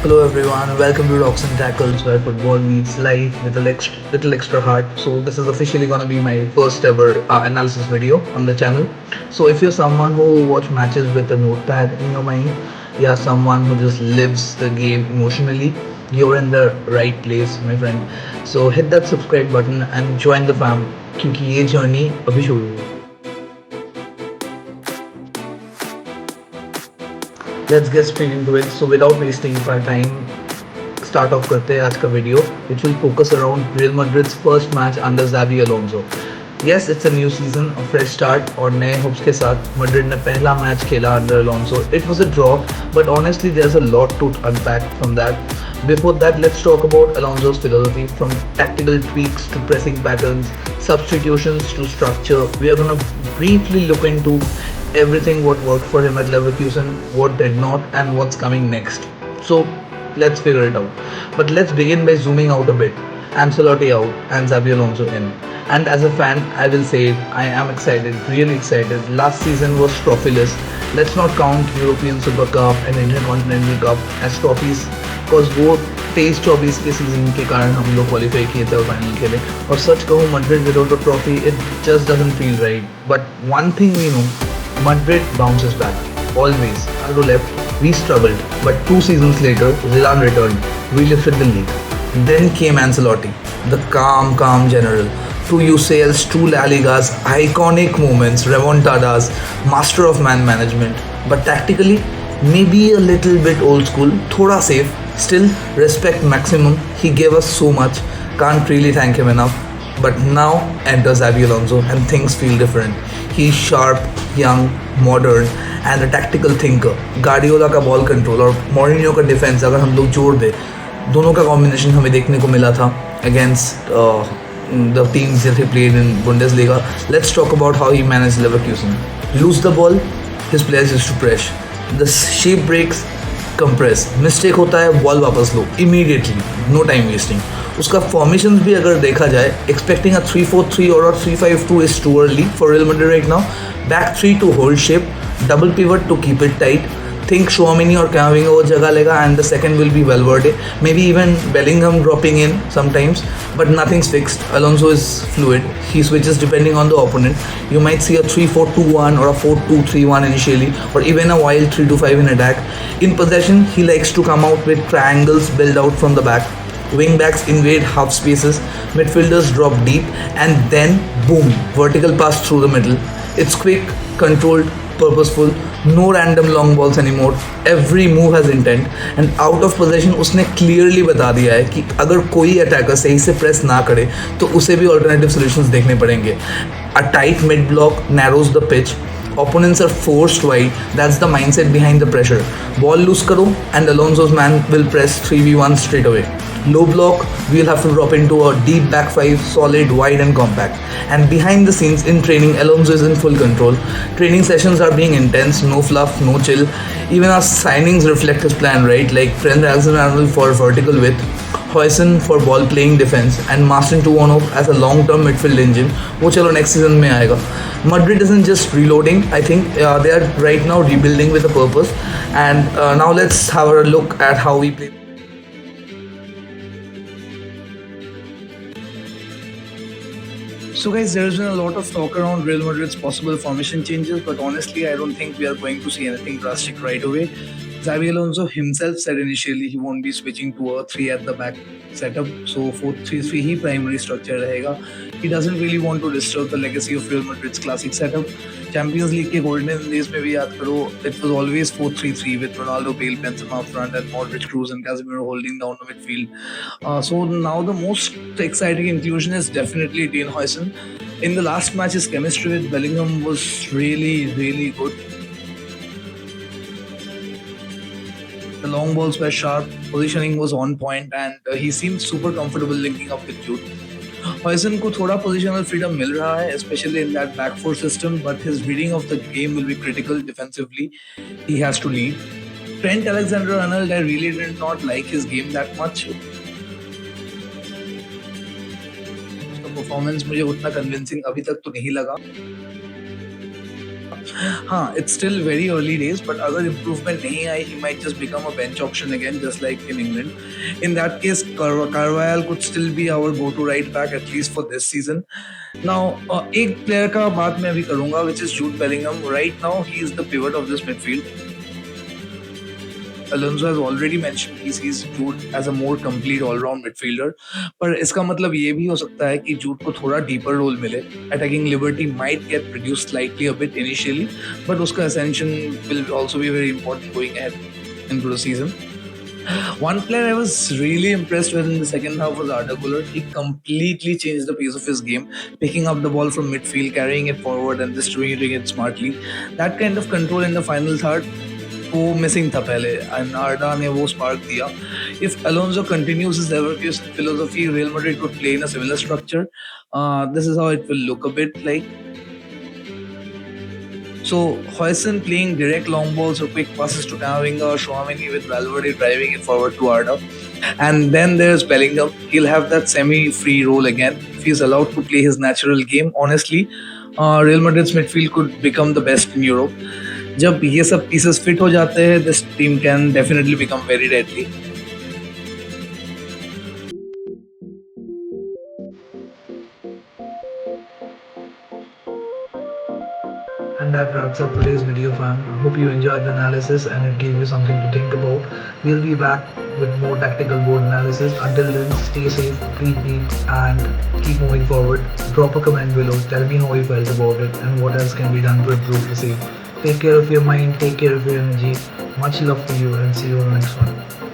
Hello everyone, welcome to Rocks and Tackles where football meets life with a little extra heart. So this is officially gonna be my first ever analysis video on the channel. So if you're someone who watch matches with a notepad in your mind, yeah, someone who just lives the game emotionally, you're in the right place, my friend. So hit that subscribe button and join the fam क्योंकि ये journey अभी शुरू हुई है. Let's get straight into it. So without wasting our time, start off करते हैं आज का video which will focus around Real Madrid's first match under Xabi Alonso. Yes, it's a new season, a fresh start और नए hopes के साथ Madrid ने पहला मैच खेला under Alonso. It was a draw, but honestly there's a lot to unpack from that. Before that, let's talk about Alonso's philosophy, from tactical tweaks to pressing patterns, substitutions to structure. We are going to briefly look into everything what worked for him at Leverkusen, what did not, and what's coming next. So let's figure it out. But let's begin by zooming out a bit. Ancelotti out and Xabi Alonso in. And as a fan, I will say it, I am excited, really excited. Last season was trophyless. Let's not count European Super Cup and Intercontinental Cup as trophies, because वो 23-24 के season के कारण हम लोग qualify किए थे और final खेले. और सच कहूँ, Madrid without a trophy, it just doesn't feel right. But one thing we know, Madrid bounces back. Always. Aldo left, we struggled. But 2 seasons later, Zidane returned. We lifted the league. Then came Ancelotti, the calm general. Two UCLs, two La Ligas, iconic moments, remontadas, master of man management. But tactically, maybe a little bit old school, thoda safe. Still, respect maximum. He gave us so much. Can't really thank him enough. But now enters Xabi Alonso and things feel different. He's sharp, young, modern and a tactical thinker. Guardiola का ball control और मॉरिनियो का defence अगर हम लोग जोड़ दे, दोनों का combination हमें देखने को मिला था against the teams that he played in Bundesliga. Let's talk about how he managed Leverkusen. Lose the ball, his players used to press. The shape breaks, compress. Mistake होता है, बॉल वापस लो immediately, no time wasting. उसका formation भी अगर देखा जाए, expecting a 3-4-3 और 3-5-2 is too early for Real Madrid right now. Back 3 to hold shape, double pivot to keep it tight. Think Chouameni or Camavinga वो जगह लेगा and the second will be Valverde. Maybe even Bellingham dropping in sometimes, but nothing's fixed. Alonso is fluid. He switches depending on the opponent. You might see a 3-4-2-1 or a 4-2-3-1 initially, or even a wild 3-5 in attack. In possession, he likes to come out with triangles built out from the back. Wingbacks invade half spaces, midfielders drop deep, and then boom, vertical pass through the middle. It's quick, controlled, purposeful, no random long balls anymore. Every move has intent, and out of possession उसने clearly बता दिया है कि अगर कोई attacker सही से press ना करे तो उसे भी alternative solutions देखने पड़ेंगे. A tight mid block narrows the pitch. Opponents are forced wide. That's the mindset behind the pressure. Ball loose karo and Alonso's man will press 3v1 straight away. Low block, we'll have to drop into a deep back five, solid, wide and compact. And behind the scenes in training, Alonso is in full control. Training sessions are being intense, no fluff, no chill. Even our signings reflect his plan, right? Like Trent Alexander-Arnold for vertical width, Huijsen for ball playing defense, and Marcin Tuonov as a long-term midfield engine. वो चलो next season में आएगा. Madrid isn't just reloading. I think they are right now rebuilding with a purpose. And now let's have a look at how we play. So guys, there's been a lot of talk around Real Madrid's possible formation changes, but honestly, I don't think we are going to see anything drastic right away. Xabi Alonso himself said initially he won't be switching to a 3 at the back setup, so 4-3-3 he primary structure रहेगा. He doesn't really want to disturb the legacy of Real Madrid's classic setup. Champions League के golden days में भी याद करो, it was always 4-3-3 with Ronaldo, Bale, Benzema up front and Modric, Kroos and Casemiro holding down the midfield. So now the most exciting inclusion is definitely Dean Huijsen. In the last match, his chemistry with Bellingham was really good. The long balls were sharp, positioning was on point, and he seemed super comfortable linking up with Jude. Huijsen को थोड़ा positional freedom मिल रहा है, especially in that back four system, but his reading of the game will be critical defensively. He has to lead. Trent Alexander-Arnold, I really did not like his game that much. उसका performance मुझे उतना convincing अभी तक तो नहीं लगा. हाँ, it's still very early days, but अगर improvement नहीं आई, he might just become a bench option again, just like in England. In that case, Carvajal could still be our go-to right back at least for this season. Now, एक player का बात मैं अभी करूँगा, which is Jude Bellingham. Right now, he is the pivot of this midfield. Alonso has already mentioned he sees Jude as a more complete all-round midfielder. पर इसका मतलब ये भी हो सकता है कि Jude को थोड़ा deeper role मिले. Attacking liberty might get reduced slightly a bit initially, but उसका ascension will also be very important going ahead into the season. One player I was really impressed with in the second half was Arda Güler. He completely changed the pace of his game, picking up the ball from midfield, carrying it forward, and distributing it smartly. That kind of control in the final third, वो missing था पहले, and आर्डा ने वो spark दिया. If Alonso continues his ever philosophy, Real Madrid could play in a similar structure. This is how it will look a bit like. So Huijsen playing direct long balls or quick passes to Camavinga or Tchouaméni with Valverde driving it forward to Arda. And then there's Bellingham. He'll have that semi-free role again if he's allowed to play his natural game. Honestly, Real Madrid's midfield could become the best in Europe. जब ये सब pieces fit हो जाते हैं, this team can definitely become very deadly. And that wraps up today's video, fam. I hope you enjoyed the analysis and it gave you something to think about. We'll be back with more tactical board analysis. Until then, stay safe, breathe deep, and keep moving forward. Drop a comment below. Tell me how you felt about it and what else can be done to improve the same. Take care of your mind, take care of your energy. Much love to you, and see you on the next one.